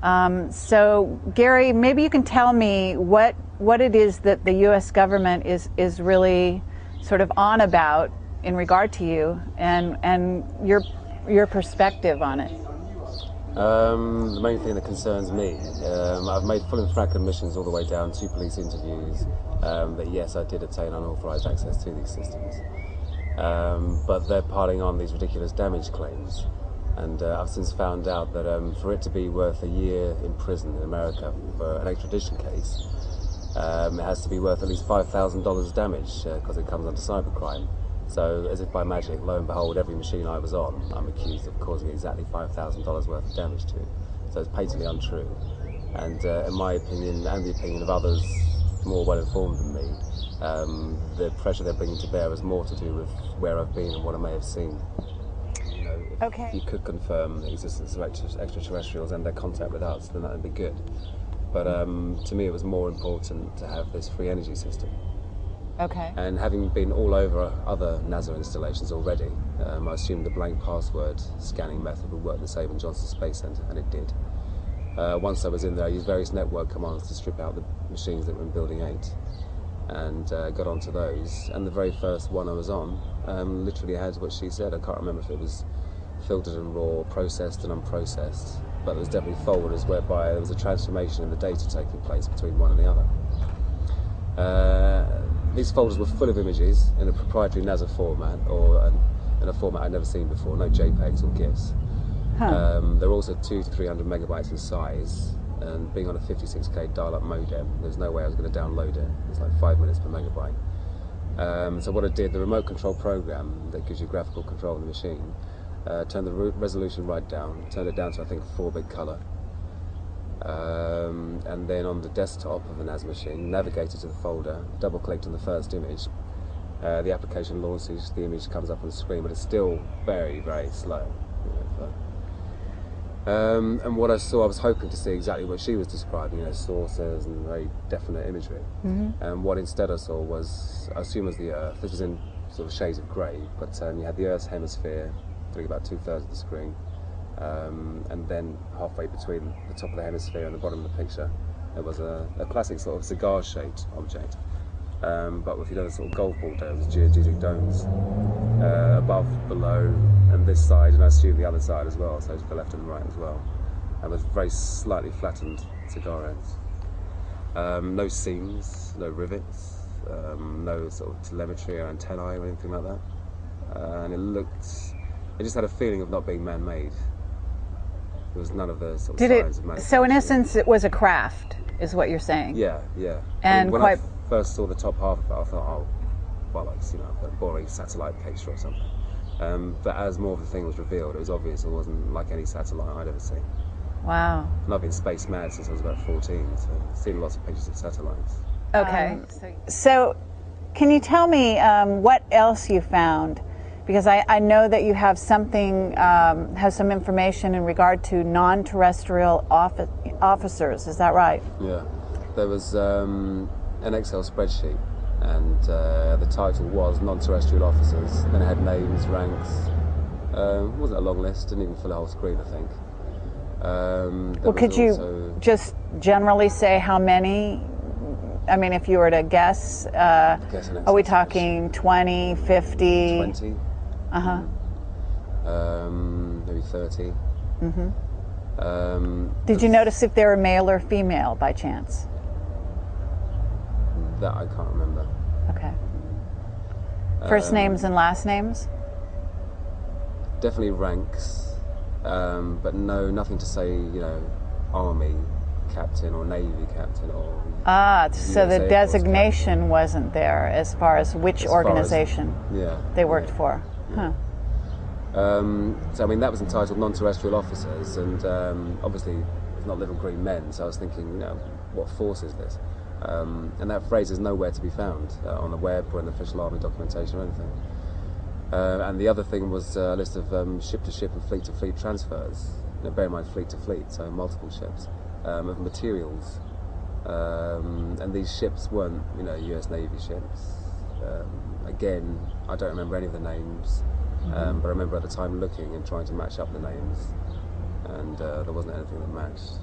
So, Gary, maybe you can tell me what it is that the U.S. government is really sort of on about in regard to you, and your perspective on it. The main thing that concerns me, I've made full and frank admissions all the way down to police interviews that yes, I did obtain unauthorised access to these systems, but they're piling on these ridiculous damage claims. And I've since found out that for it to be worth a year in prison in America for an extradition case, it has to be worth at least $5,000 damage because it comes under cybercrime. So, as if by magic, lo and behold, every machine I was on, I'm accused of causing exactly $5,000 worth of damage to. So it's patently untrue. And in my opinion, and the opinion of others more well-informed than me, the pressure they're bringing to bear has more to do with where I've been and what I may have seen. If you could confirm the existence of extraterrestrials and their contact with us, then that would be good. But to me, it was more important to have this free energy system. Okay. And having been all over other NASA installations already, I assumed the blank password scanning method would work the same in Johnson Space Center, and it did. Once I was in there, I used various network commands to strip out the machines that were in Building 8, and got onto those. And the very first one I was on literally had what she said. I can't remember if it was filtered and raw, processed and unprocessed, but there was definitely folders whereby there was a transformation in the data taking place between one and the other. These folders were full of images in a proprietary NASA format, or in a format I'd never seen before, no JPEGs or GIFs. Huh. They're also 200 to 300 megabytes in size, and being on a 56k dial-up modem, there's no way I was going to download it. It's like 5 minutes per megabyte. So what I did, the remote control program that gives you graphical control of the machine, turned the resolution right down, turned it down to I think 4-bit color, and then on the desktop of the NAS machine, navigated to the folder, double-clicked on the first image, the application launches, the image comes up on the screen, but it's still very, very slow. And what I saw, I was hoping to see exactly what she was describing, sources and very definite imagery. Mm-hmm. And what instead I saw was, I assume was the Earth. This was in sort of shades of grey, but you had the Earth's hemisphere, I think about 2/3 of the screen, and then halfway between the top of the hemisphere and the bottom of the picture, there was a classic sort of cigar-shaped object, but with sort of golf ball domes, geodetic domes, above, below, and this side, and I assume the other side as well, so to the left and the right as well, and with very slightly flattened cigar ends. No seams, no rivets, no sort of telemetry or antennae or anything like that, and it just had a feeling of not being man-made. There was none of the sort of signs of manufacturing. So in essence, it was a craft, is what you're saying? Yeah, yeah. And when I first saw the top half of it, I thought, oh, well, a boring satellite picture or something. But as more of the thing was revealed, it was obvious it wasn't like any satellite I'd ever seen. Wow. And I've been space mad since I was about 14, so I've seen lots of pictures of satellites. Okay. So can you tell me what else you found? Because I know that you have something, has some information in regard to non-terrestrial officers. Is that right? Yeah. There was an Excel spreadsheet, and the title was non-terrestrial officers. Then it had names, ranks. It wasn't a long list. Didn't even fill a whole screen, I think. Well, could you just generally say how many? I mean, if you were to guess, are we talking 20, 50? 20. Uh-huh. Maybe 30. Mm-hmm. Did you notice if they were male or female by chance? That I can't remember. Okay. First names and last names? Definitely ranks, but nothing to say, Army captain or Navy captain or... So the designation wasn't there as far as which organization they worked for. Huh. So I mean, that was entitled non-terrestrial officers, and obviously it's not little green men, so I was thinking, what force is this? And that phrase is nowhere to be found on the web or in official Army documentation or anything. And the other thing was a list of ship-to-ship and fleet-to-fleet transfers. Bear in mind, fleet-to-fleet, so multiple ships, of materials. And these ships weren't, US Navy ships. Again, I don't remember any of the names, but I remember at the time looking and trying to match up the names, and there wasn't anything that matched.